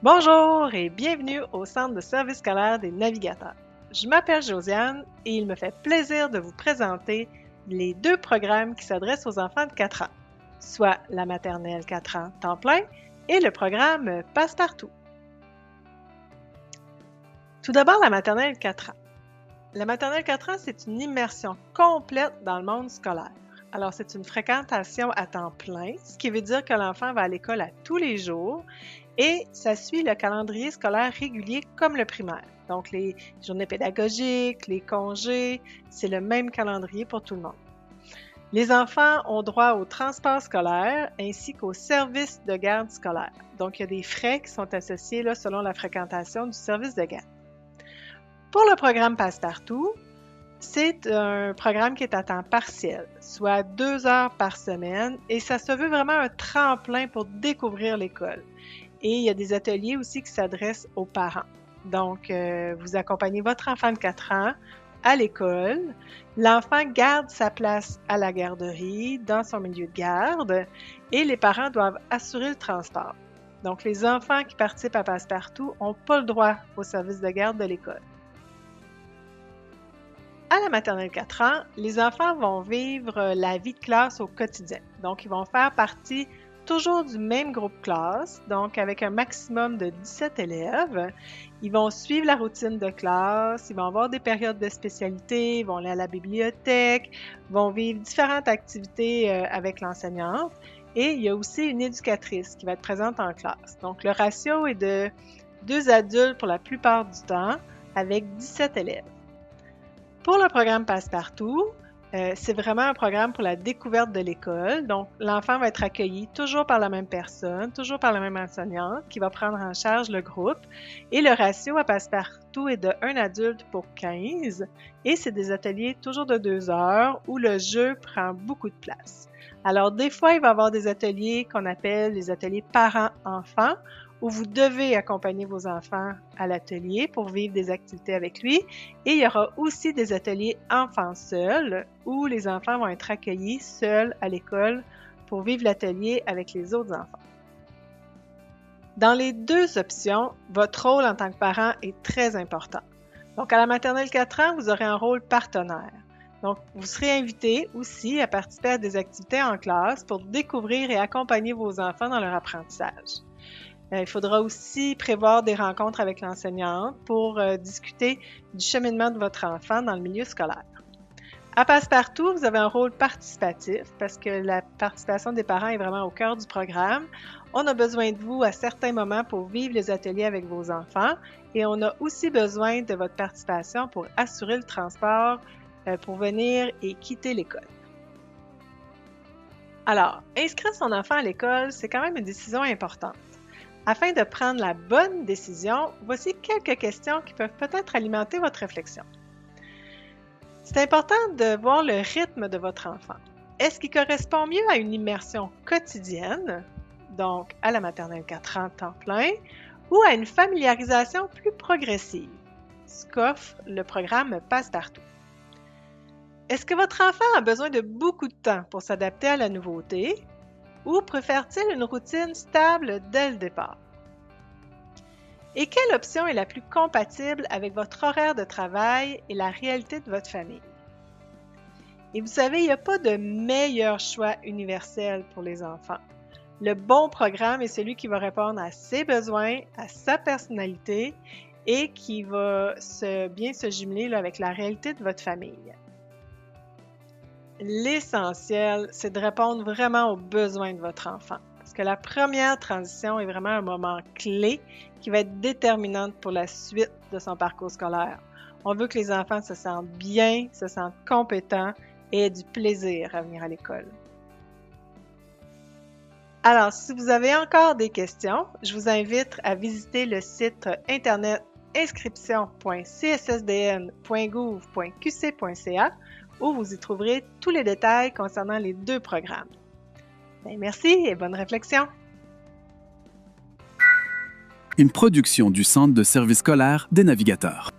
Bonjour et bienvenue au Centre de service scolaire des navigateurs. Je m'appelle Josiane et il me fait plaisir de vous présenter les deux programmes qui s'adressent aux enfants de 4 ans, soit la maternelle 4 ans temps plein et le programme Passe-Partout. Tout d'abord, la maternelle 4 ans. La maternelle 4 ans, c'est une immersion complète dans le monde scolaire. Alors, c'est une fréquentation à temps plein, ce qui veut dire que l'enfant va à l'école à tous les jours et ça suit le calendrier scolaire régulier comme le primaire. Donc, les journées pédagogiques, les congés, c'est le même calendrier pour tout le monde. Les enfants ont droit au transport scolaire ainsi qu'au service de garde scolaire. Donc, il y a des frais qui sont associés là, selon la fréquentation du service de garde. Pour le programme Passe-Partout, c'est un programme qui est à temps partiel, soit 2 heures par semaine, et ça se veut vraiment un tremplin pour découvrir l'école. Et il y a des ateliers aussi qui s'adressent aux parents. Donc, vous accompagnez votre enfant de 4 ans à l'école. L'enfant garde sa place à la garderie, dans son milieu de garde, et les parents doivent assurer le transport. Donc, les enfants qui participent à Passe-Partout n'ont pas le droit au service de garde de l'école. À la maternelle 4 ans, les enfants vont vivre la vie de classe au quotidien. Donc, ils vont faire partie toujours du même groupe classe, donc avec un maximum de 17 élèves. Ils vont suivre la routine de classe, ils vont avoir des périodes de spécialité, ils vont aller à la bibliothèque, vont vivre différentes activités avec l'enseignante. Et il y a aussi une éducatrice qui va être présente en classe. Donc, le ratio est de 2 adultes pour la plupart du temps, avec 17 élèves. Pour le programme Passe-Partout, c'est vraiment un programme pour la découverte de l'école. Donc, l'enfant va être accueilli toujours par la même personne, toujours par la même enseignante qui va prendre en charge le groupe. Et le ratio à Passe-Partout est de 1 adulte pour 15. Et c'est des ateliers toujours de 2 heures où le jeu prend beaucoup de place. Alors, des fois, il va y avoir des ateliers qu'on appelle les ateliers parents-enfants, où vous devez accompagner vos enfants à l'atelier pour vivre des activités avec lui. Et il y aura aussi des ateliers enfants seuls, où les enfants vont être accueillis seuls à l'école pour vivre l'atelier avec les autres enfants. Dans les deux options, votre rôle en tant que parent est très important. Donc, à la maternelle 4 ans, vous aurez un rôle partenaire. Donc, vous serez invité aussi à participer à des activités en classe pour découvrir et accompagner vos enfants dans leur apprentissage. Il faudra aussi prévoir des rencontres avec l'enseignante pour discuter du cheminement de votre enfant dans le milieu scolaire. À Passe-Partout, vous avez un rôle participatif parce que la participation des parents est vraiment au cœur du programme. On a besoin de vous à certains moments pour vivre les ateliers avec vos enfants et on a aussi besoin de votre participation pour assurer le transport pour venir et quitter l'école. Alors, inscrire son enfant à l'école, c'est quand même une décision importante. Afin de prendre la bonne décision, voici quelques questions qui peuvent peut-être alimenter votre réflexion. C'est important de voir le rythme de votre enfant. Est-ce qu'il correspond mieux à une immersion quotidienne, donc à la maternelle 4 ans temps plein, ou à une familiarisation plus progressive, ce qu'offre le programme Passe-Partout? Est-ce que votre enfant a besoin de beaucoup de temps pour s'adapter à la nouveauté? Ou préfère-t-il une routine stable dès le départ? Et quelle option est la plus compatible avec votre horaire de travail et la réalité de votre famille? Et vous savez, il n'y a pas de meilleur choix universel pour les enfants. Le bon programme est celui qui va répondre à ses besoins, à sa personnalité et qui va bien se jumeler avec la réalité de votre famille. L'essentiel, c'est de répondre vraiment aux besoins de votre enfant. Parce que la première transition est vraiment un moment clé qui va être déterminante pour la suite de son parcours scolaire. On veut que les enfants se sentent bien, se sentent compétents et aient du plaisir à venir à l'école. Alors, si vous avez encore des questions, je vous invite à visiter le site internet inscription.cssdn.gouv.qc.ca où vous y trouverez tous les détails concernant les deux programmes. Merci et bonne réflexion! Une production du Centre de service scolaire des navigateurs.